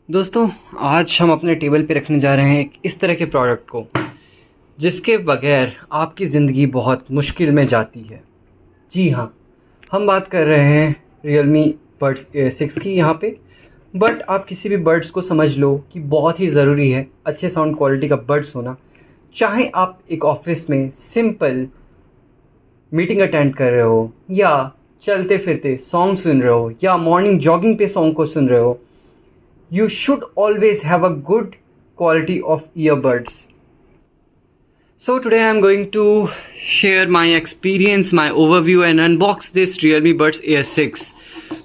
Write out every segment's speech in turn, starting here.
दोस्तों, आज हम अपने टेबल पे रखने जा रहे हैं एक इस तरह के प्रोडक्ट को जिसके बगैर आपकी ज़िंदगी बहुत मुश्किल में जाती है। जी हाँ, हम बात कर रहे हैं Realme Buds A6 की यहाँ पे। बट आप किसी भी बड्स को समझ लो कि बहुत ही ज़रूरी है अच्छे साउंड क्वालिटी का बड्स होना। चाहे आप एक ऑफिस में सिंपल मीटिंग अटेंड कर रहे हो, या चलते फिरते सॉन्ग सुन रहे हो, या मॉर्निंग जॉगिंग पे सॉन्ग को सुन रहे हो, you should always have a good quality of earbuds. So today I am going to share my experience, my overview and unbox this Realme Buds Air6.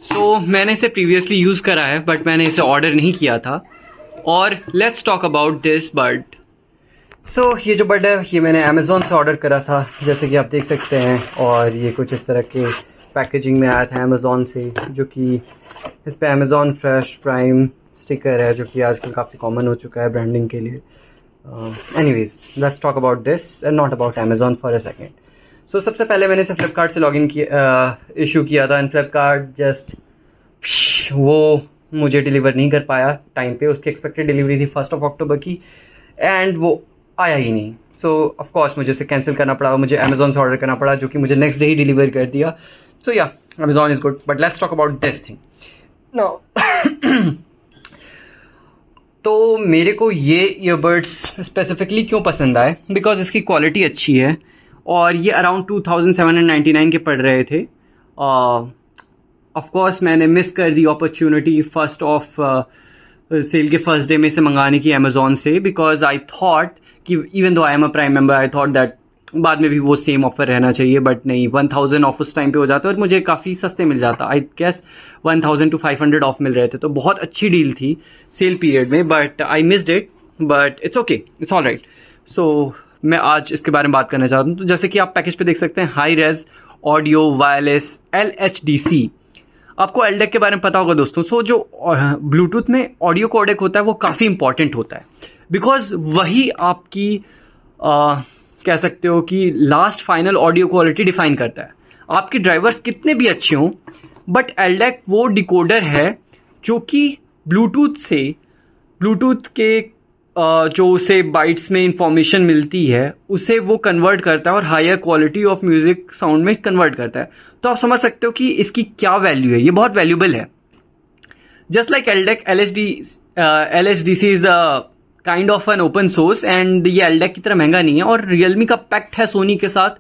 So मैंने इसे previously use करा है but मैंने इसे order नहीं किया था। और let's talk about this bud. So ये जो बड है ये मैंने Amazon से ऑर्डर करा था, जैसे कि आप देख सकते हैं। और ये कुछ इस तरह के पैकेजिंग में आया था Amazon से, जो कि इस पर Amazon Fresh Prime स्टिकर है, जो कि आजकल काफ़ी कॉमन हो चुका है ब्रांडिंग के लिए। Anyways, let's talk about this and not about Amazon for a second. So सबसे पहले मैंने इसे फ्लिपकार्ट से लॉगिन किया, इशू किया था, एंड फ्लिपकार्ट जस्ट वो मुझे डिलीवर नहीं कर पाया टाइम पे। उसकी एक्सपेक्टेड डिलीवरी थी 1 अक्टूबर की, एंड वो आया ही नहीं। सो ऑफ कोर्स मुझे उसे कैंसिल करना पड़ा, मुझे अमेज़ॉन से ऑर्डर करना पड़ा, जो कि मुझे नेक्स्ट डे ही डिलीवर कर दिया। सो या, Amazon is good, but let's talk about this thing now. तो मेरे को ये ईयरबड्स स्पेसिफिकली क्यों पसंद आए, बिकॉज इसकी क्वालिटी अच्छी है और ये अराउंड 2799 के पड़ रहे थे। ऑफ कोर्स मैंने मिस कर दी अपॉर्चुनिटी फर्स्ट ऑफ सेल के फर्स्ट डे में से मंगाने की अमेज़ॉन से, बिकॉज आई थॉट कि even though I am a prime member, I thought that बाद में भी वो सेम ऑफर रहना चाहिए, बट नहीं, 1000 ऑफ उस टाइम पे हो जाता और मुझे काफ़ी सस्ते मिल जाता। आई गेस 1000 to 500 ऑफ मिल रहे थे, तो बहुत अच्छी डील थी सेल पीरियड में। But I missed it, but it's okay, it's all right. So मैं आज इसके बारे में बात करना चाहता हूँ। तो जैसे कि आप पैकेज पे देख सकते हैं, high res audio wireless LHDC। आपको एलडेक के बारे में पता होगा दोस्तों। सो जो ब्लूटूथ में ऑडियो कोडेक होता है वो काफ़ी इंपॉर्टेंट होता है, बिकॉज वही आपकी कह सकते हो कि last final audio quality define करता है। आपके ड्राइवर्स कितने भी अच्छे हों, बट एलडेक वो डिकोडर है जो कि ब्लूटूथ के जो उसे बाइट्स में इंफॉर्मेशन मिलती है उसे वो कन्वर्ट करता है और higher quality of music sound में कन्वर्ट करता है। तो आप समझ सकते हो कि इसकी क्या वैल्यू है, ये बहुत वैल्यूबल है। Just like LDAC, LHDC is kind of an open source, and ये एलडेक की तरह महंगा नहीं है। और रियलमी का पैक्ट है सोनी के साथ,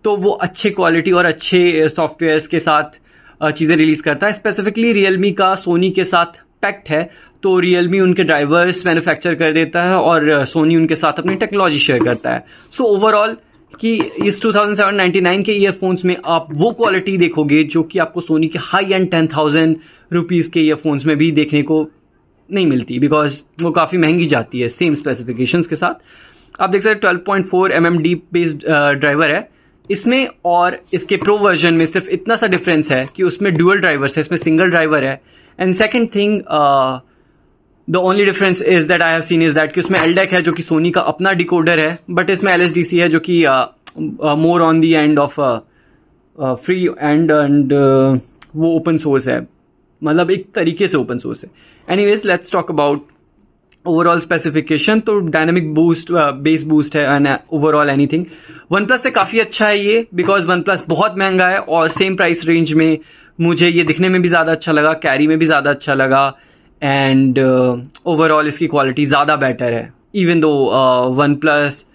तो वो अच्छे क्वालिटी और अच्छे सॉफ्टवेयर्स के साथ चीज़ें रिलीज़ करता है। स्पेसिफिकली रियलमी का सोनी के साथ पैक्ट है, तो रियलमी उनके ड्राइवर्स मैन्युफैक्चर कर देता है और सोनी उनके साथ अपनी टेक्नोलॉजी शेयर करता है। सो ओवरऑल कि इस 2799 के ईयरफोन्स में आप वो क्वालिटी देखोगे जो कि आपको सोनी के हाई एंड 10,000 रुपीज़ के ईयरफोन्स में भी देखने को नहीं मिलती, बिकॉज वो काफ़ी महंगी जाती है सेम स्पेसिफिकेशंस के साथ। आप देख सकते हैं 12.4 mm डीप बेस्ड ड्राइवर है इसमें, और इसके प्रो वर्जन में सिर्फ इतना सा डिफरेंस है कि उसमें डुअल ड्राइवर्स है, इसमें सिंगल ड्राइवर है। And second thing, the only difference is that I have seen is that कि उसमें एलडेक है जो कि सोनी का अपना डिकोडर है, बट इसमें LHDC है जो कि more on the end of free and वो ओपन सोर्स है, मतलब एक तरीके से ओपन सोर्स है। Anyways, let's talk about overall specification. तो डायनेमिक बूस्ट, बेस बूस्ट है, and overall anything one plus से काफ़ी अच्छा है ये, बिकॉज वन प्लस बहुत महंगा है और सेम प्राइस रेंज में मुझे ये दिखने में भी ज़्यादा अच्छा लगा, कैरी में भी ज़्यादा अच्छा लगा, एंड ओवरऑल इसकी क्वालिटी ज़्यादा बेटर है। Even though one plus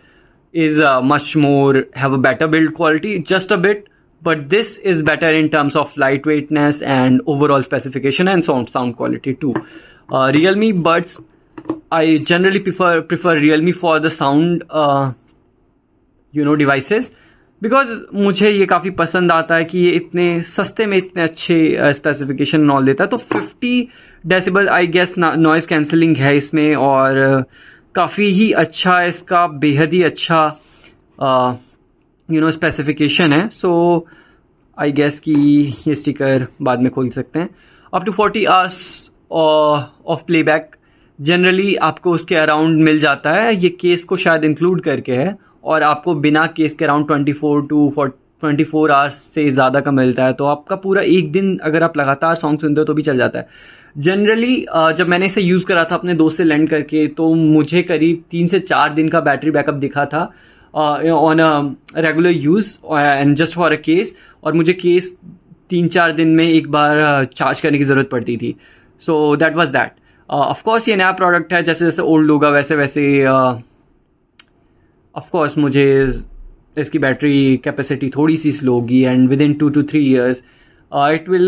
is much more have a better build quality just a bit, but this is better in terms of lightweightness and overall specification and sound quality too. Realme Buds, I generally prefer Realme for the sound devices, because मुझे ये काफ़ी पसंद आता है कि ये इतने सस्ते में इतने अच्छे स्पेसिफिकेशन नॉल देता है। तो 50 decibel I guess noise cancelling है इसमें, और काफ़ी ही अच्छा इसका बेहद ही अच्छा स्पेसिफिकेशन है। सो आई गेस कि ये स्टिकर बाद में खोल सकते हैं। Up to 40 hours of playback generally आपको उसके अराउंड मिल जाता है, ये केस को शायद इंक्लूड करके है, और आपको बिना केस के अराउंड 24 आवर्स से ज़्यादा का मिलता है। तो आपका पूरा एक दिन अगर आप लगातार सॉन्ग सुनते हो तो भी चल जाता है। जनरली जब मैंने इसे यूज़ करा था अपने दोस्त से लेंड करके, तो मुझे करीब 3 से 4 दिन का बैटरी बैकअप दिखा था on a regular use and just for a case, और मुझे केस 3-4 दिन में एक बार चार्ज करने की ज़रूरत पड़ती थी. So that was that. Of course ये नया प्रोडक्ट है, जैसे जैसे ओल्ड होगा वैसे वैसे ऑफकोर्स मुझे इसकी बैटरी कैपेसिटी थोड़ी सी स्लो होगी, and with in 2 to 3 years it will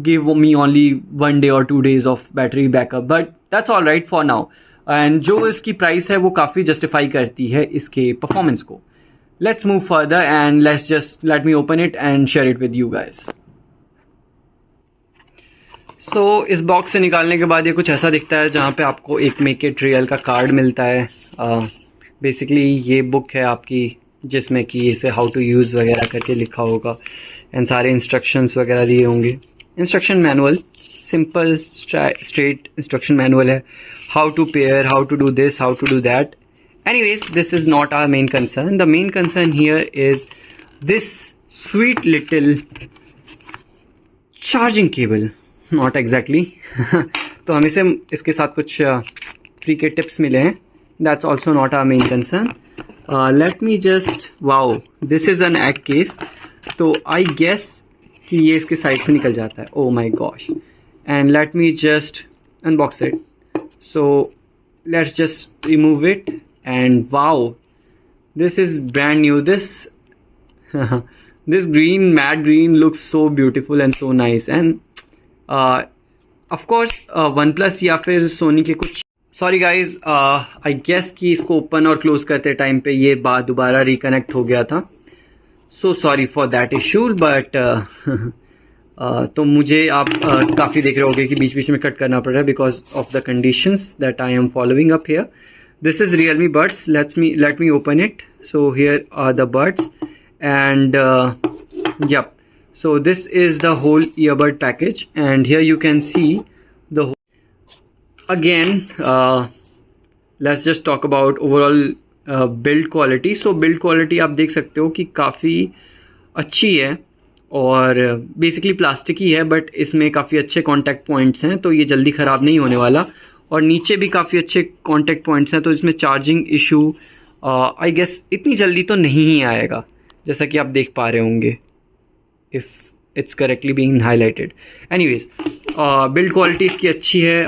give me only 1 day or 2 days of battery backup, but that's all right for now. And जो इसकी प्राइस है वो काफ़ी जस्टिफाई करती है इसके परफॉर्मेंस को. Let's move further and let me open it and share it with you guys. So इस बॉक्स से निकालने के बाद ये कुछ ऐसा दिखता है, जहाँ पे आपको एक मेक इट रियल का कार्ड मिलता है. बेसिकली ये बुक है आपकी, जिसमें कि इसे हाउ टू यूज़ वगैरह करके लिखा होगा, एंड सारे इंस्ट्रक्शंस वगैरह दिए होंगे. Instruction manual, simple straight instruction manual है. How to pair, how to do this, how to do that. Anyways, this is not our main concern. The main concern here is this sweet little charging cable. Not exactly तो हमें से इसके साथ कुछ free के tips मिले हैं. That's also not our main concern. Let me just, wow, this is an egg case. तो आई गेस कि ये इसके साइड से निकल जाता है. Oh my gosh. And let me just unbox it. So let's just remove it, and wow, this is brand new. This green, matte green looks so beautiful and so nice. And of course OnePlus या फिर सोनी के कुछ, sorry guys, I guess कि इसको open और close करते time पे ये बात दोबारा रिकनेक्ट हो गया था. So sorry for that issue, but तो मुझे आप काफ़ी देख रहे होंगे कि बीच बीच में कट करना पड़ रहा है because of the conditions that I am following up here. This is Realme Buds. Let me open it. So here are the buds. And yep, so this is the whole earbud package, and here you can see the whole. Again, let's just talk about overall build quality. So build quality आप देख सकते हो कि काफ़ी अच्छी है, और basically plastic ही है, बट इसमें काफ़ी अच्छे कॉन्टैक्ट पॉइंट्स हैं, तो ये जल्दी ख़राब नहीं होने वाला. और नीचे भी काफ़ी अच्छे कॉन्टैक्ट पॉइंट्स हैं, तो इसमें चार्जिंग इशू आई गेस इतनी जल्दी तो नहीं ही आएगा, जैसा कि आप देख पा रहे होंगे, if it's correctly being highlighted. Anyways, build quality इसकी अच्छी है,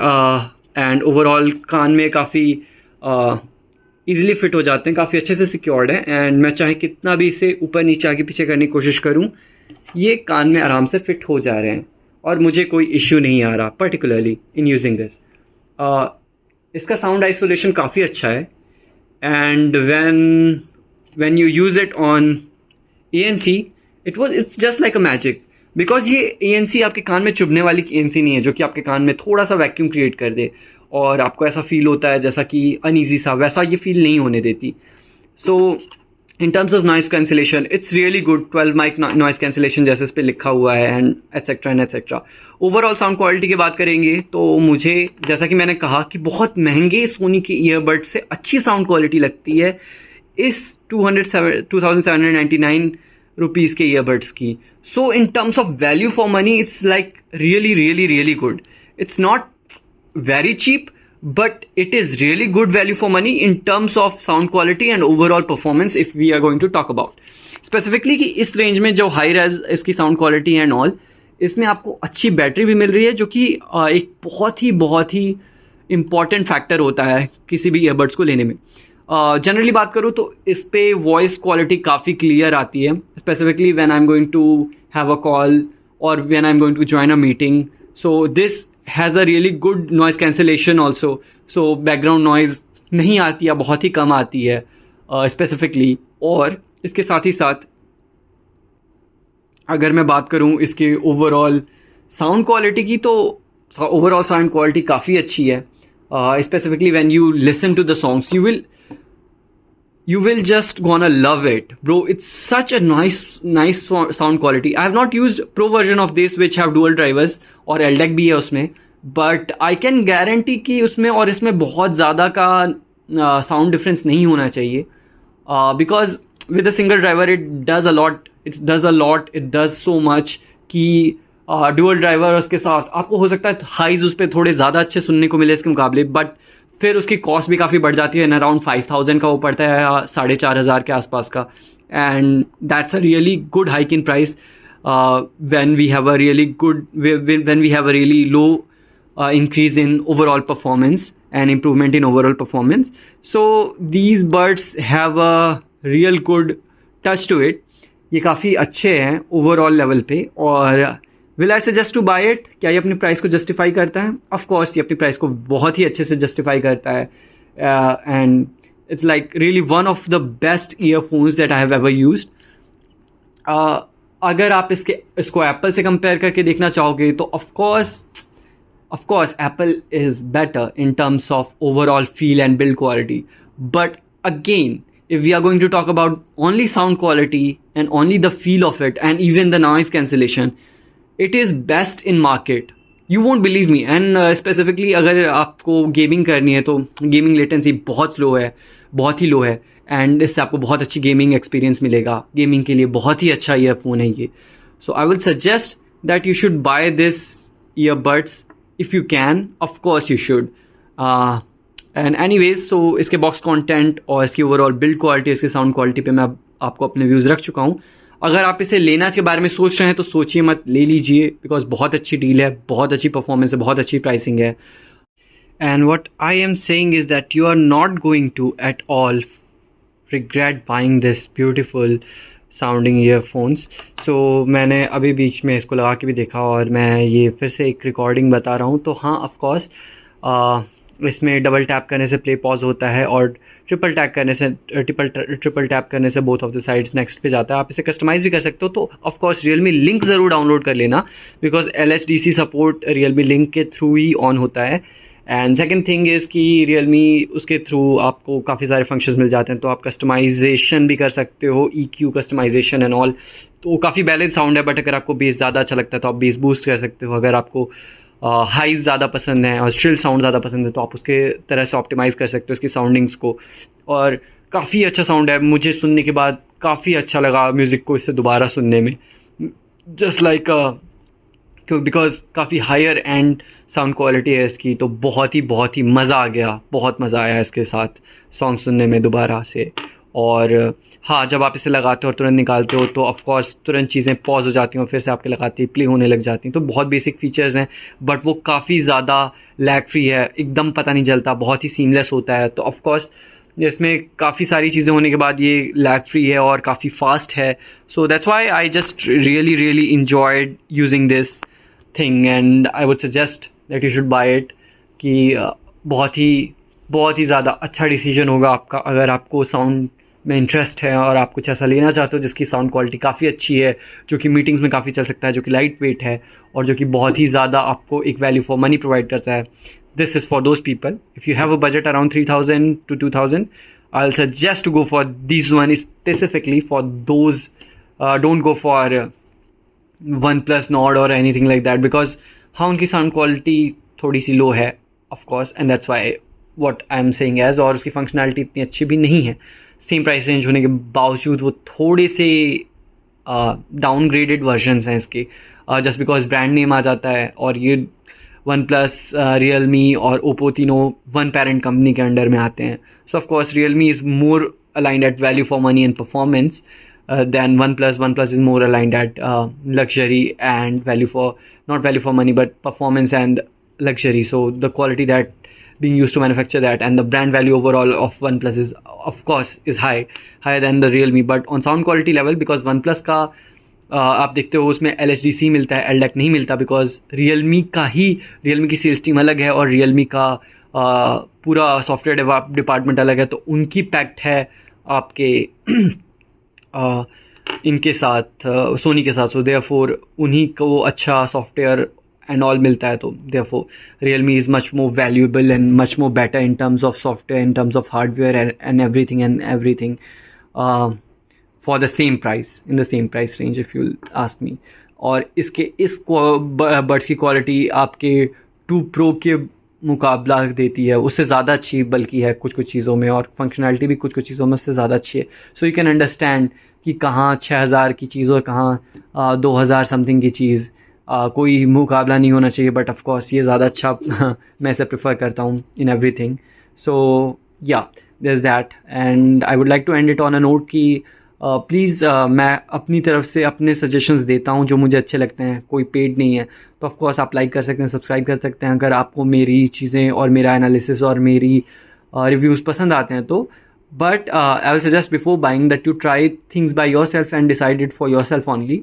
एंड ओवरऑल कान में काफ़ी ईजिली फिट हो जाते हैं, काफ़ी अच्छे से सिक्योर्ड है. एंड मैं चाहे कितना भी इसे ऊपर नीचे आगे पीछे करने की कोशिश करूं, ये कान में आराम से फिट हो जा रहे हैं, और मुझे कोई इश्यू नहीं आ रहा पर्टिकुलरली इन यूजिंग दिस. इसका साउंड आइसोलेशन काफ़ी अच्छा है, and when you use it on ANC, it's just like a magic, because ये ANC आपके कान में चुभने वाली ANC नहीं है, जो कि आपके कान में थोड़ा सा वैक्यूम क्रिएट कर दे और आपको ऐसा फील होता है जैसा कि अनईजी सा, वैसा ये फील नहीं होने देती. So in terms of noise cancellation it's really good. 12 mic noise cancellation जैसे इस पर लिखा हुआ है, and etcetera. Overall sound quality की बात करेंगे तो मुझे, जैसा कि मैंने कहा, कि बहुत महंगे सोनी के ईयरबड से अच्छी साउंड क्वालिटी लगती है इस 2,799 रुपीज़ के ईयरबड्स की. So in terms of value for money it's like really good. It's not very cheap, but it is really good value for money in terms of sound quality and overall performance if we are going to talk about specifically कि इस range में जो high raise इसकी sound quality and all, इसमें आपको अच्छी battery भी मिल रही है, जो कि एक बहुत ही इम्पॉर्टेंट फैक्टर होता है किसी भी ईयरबड्स को लेने में. जनरली बात करूँ तो इस पे वॉइस क्वालिटी काफ़ी क्लियर आती है, specifically when I am going to have a call और when I am going to join a meeting. So this has a really good noise cancellation also, so background noise नहीं आती या बहुत ही कम आती है स्पेसिफिकली. और इसके साथ ही साथ अगर मैं बात करूं इसके ओवरऑल साउंड क्वालिटी की, तो ओवरऑल साउंड क्वालिटी काफ़ी अच्छी है. Specifically when you listen to the songs you will just gonna love it, bro. It's such a nice sound quality. I have not used pro version of this which have dual drivers और LDAC भी है उसमें, but I can guarantee कि उसमें और इसमें बहुत ज़्यादा का sound difference नहीं होना चाहिए, because with a single driver it does a lot, it does so much कि डुअल ड्राइवर उसके साथ, आपको हो सकता है हाइज उस पर थोड़े ज़्यादा अच्छे सुनने को मिले इसके मुकाबले, बट फिर उसकी कॉस्ट भी काफ़ी बढ़ जाती है, अराउंड 5000 का वो पड़ता है, 4500 के आसपास का, and that's a really good hike in price when we have a really good when we have a really low increase in overall performance and improvement in overall performance. So these buds have a real good touch to it. ये काफ़ी अच्छे हैं overall level पे, और will I suggest to buy it? क्या ये अपनी price को जस्टिफाई करता है? ऑफ कोर्स ये अपनी प्राइस को बहुत ही अच्छे से जस्टिफाई करता है, and it's like really one of the best earphones that I have ever used. अगर आप इसको एप्पल से कंपेयर करके देखना चाहोगे तो of course Apple is better in terms of overall feel and build quality, but again if we are going to talk about only sound quality and only the feel of it and even the noise cancellation, it is best in market. You won't believe me. And specifically अगर आपको gaming करनी है तो gaming latency बहुत slow है, बहुत ही लो है, and इससे आपको बहुत अच्छी गेमिंग एक्सपीरियंस मिलेगा. गेमिंग के लिए बहुत ही अच्छा ईयरफोन है ये. So I will suggest that you should buy this earbuds if you can. Of course you should. And anyways, so इसके बॉक्स कंटेंट और इसकी ओवरऑल बिल्ड क्वालिटी, इसकी साउंड क्वालिटी पे मैं आपको अपने व्यूज़ रख चुका हूँ. अगर आप इसे लेना के बारे में सोच रहे हैं तो सोचिए मत, ले लीजिए, बिकॉज बहुत अच्छी डील है, बहुत अच्छी परफॉर्मेंस है, बहुत अच्छी प्राइसिंग है. And what I am saying is that you are not going to at all regret buying this beautiful sounding earphones. So मैंने अभी बीच में इसको लगा के भी देखा और मैं ये फिर से एक रिकॉर्डिंग बता रहा हूँ. तो हाँ, ऑफ कोर्स इसमें डबल टैप करने से प्ले पॉज होता है, और ट्रिपल टैप करने से both of the sides next पे जाता है. आप इसे कस्टमाइज़ भी कर सकते हो. तो ऑफ कोर्स रियलमी लिंक ज़रूर डाउनलोड कर लेना, because LSDC support Realme link के थ्रू ही ऑन होता है. एंड सेकेंड थिंग इज़ कि रियलमी उसके थ्रू आपको काफ़ी सारे फंक्शंस मिल जाते हैं, तो आप कस्टमाइजेशन भी कर सकते हो, EQ कस्टमाइजेशन एंड ऑल. तो काफ़ी बैलेंस साउंड है, बट अगर आपको बेस ज़्यादा अच्छा लगता है तो आप बेस बूस्ट कर सकते हो. अगर आपको हाइज ज़्यादा पसंद है और स्ट्रिल साउंड ज़्यादा पसंद है तो आप उसके तरह से ऑप्टिमाइज़ कर सकते हो उसकी साउंडिंग्स को. और काफ़ी अच्छा साउंड है, मुझे सुनने के बाद काफ़ी अच्छा लगा म्यूज़िक को इससे दोबारा सुनने में, जस्ट लाइक बिकॉज काफ़ी हायर एंड साउंड क्वालिटी है इसकी. तो बहुत ही मज़ा आ गया, बहुत मज़ा आया इसके साथ सॉन्ग सुनने में दोबारा से. और हाँ, जब आप इसे लगाते हो और तुरंत निकालते हो तो ऑफ कोर्स तुरंत चीज़ें पॉज हो जाती हैं और फिर से आपके लगाते ही प्ले होने लग जाती हैं. तो बहुत बेसिक फीचर्स हैं, बट वो काफ़ी ज़्यादा लैग फ्री है, एकदम पता नहीं चलता, बहुत ही सीमलेस होता है. तो ऑफ कोर्स इसमें काफ़ी सारी चीज़ें होने के बाद ये लैग फ्री है और काफ़ी फास्ट है. So that's why I just really enjoyed using this thing, and I would suggest that you should bye it. कि बहुत ही ज़्यादा अच्छा डिसीजन होगा आपका अगर आपको साउंड में इंटरेस्ट है और आप कुछ ऐसा लेना चाहते हो जिसकी साउंड क्वालिटी काफ़ी अच्छी है, जो कि मीटिंग्स में काफ़ी चल सकता है, जो कि लाइट वेट है और जो कि बहुत ही ज़्यादा आपको एक वैल्यू फॉर मनी प्रोवाइड करता है. This is for those people. If you have a budget around 3000 to 2000, I will suggest to go for this one specifically for those. Don't go for OnePlus Nord or anything like that, because हाँ, उनकी sound quality थोड़ी सी low है of course, and that's why what I am saying as. और उसकी functionality इतनी अच्छी भी नहीं है, सेम प्राइस रेंज होने के बावजूद वो थोड़े से डाउनग्रेडेड वर्जन्स हैं इसके, जस्ट बिकॉज ब्रांड नेम आ जाता है. और ये OnePlus, रियलमी और ओप्पो तीनों वन पेरेंट कंपनी के अंडर में आते हैं. सो of course Realme is more aligned at value for money and performance than OnePlus. OnePlus is more aligned at luxury and value for, not value for money, but performance and luxury. So the quality that being used to manufacture that, and the brand value overall of OnePlus is of course is higher than the Realme. But on sound quality level, because OnePlus का आप देखते हो उसमें LSDC मिलता है, LDAC नहीं मिलता, because Realme की सेल्स टीम अलग है और रियलमी का पूरा सॉफ्टवेयर डिपार्टमेंट अलग है. तो उनकी पैक्ट है आपके इनके साथ, सोनी के साथ. सो देयरफॉर उन्हीं को अच्छा सॉफ्टवेयर एंड ऑल मिलता है. तो therefore Realme is much more valuable and much more better in terms of software, in terms of hardware and everything for the same price, in the same price range if you'll ask me. और इस buds की quality आपके 2 Pro के मुकाबला देती है, उससे ज़्यादा अच्छी बल्कि है कुछ चीज़ों में, और फंक्शनैलिटी भी कुछ चीज़ों में उससे ज़्यादा अच्छी है. सो यू कैन अंडरस्टैंड कि कहाँ 6000 की चीज़ और कहाँ 2000 समथिंग की चीज़ कोई मुकाबला नहीं होना चाहिए, बट ऑफ कोर्स ये ज़्यादा अच्छा मैं इसे प्रेफर करता हूँ इन एवरीथिंग. सो या there's that, and I would like to end it on a note कि प्लीज़ मैं अपनी तरफ से अपने सजेशंस देता हूँ जो मुझे अच्छे लगते हैं, कोई पेड नहीं है. तो ऑफ कोर्स आप लाइक कर सकते हैं, सब्सक्राइब कर सकते हैं अगर आपको मेरी चीज़ें और मेरा एनालिसिस और मेरी रिव्यूज़ पसंद आते हैं तो. But I will suggest before buying that you try things by your self and decide it for your self only,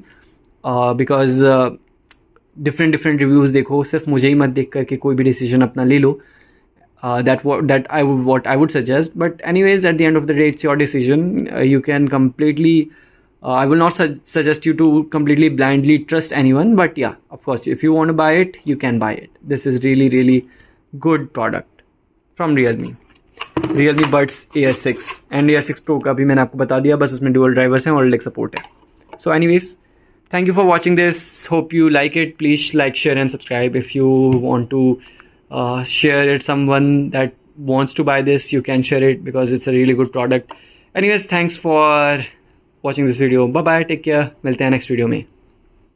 because different reviews देखो, सिर्फ मुझे ही मत देख करके कोई भी डिसीजन अपना ले लो. That what I would suggest. But anyways, at the end of the day, it's your decision. You can completely. I will not suggest you to completely blindly trust anyone. But yeah, of course, if you want to buy it, you can buy it. This is really good product from Realme. Realme Buds Air 6 and Air 6 Pro का भी मैंने आपको बता दिया, बस उसमें dual drivers हैं और LEC support है. So anyways, thank you for watching this. Hope you like it. Please like, share and subscribe. If you want to share it someone that wants to buy this, you can share it because it's a really good product. Anyways, thanks for watching this video. Bye bye, take care, मिलते हैं next video में.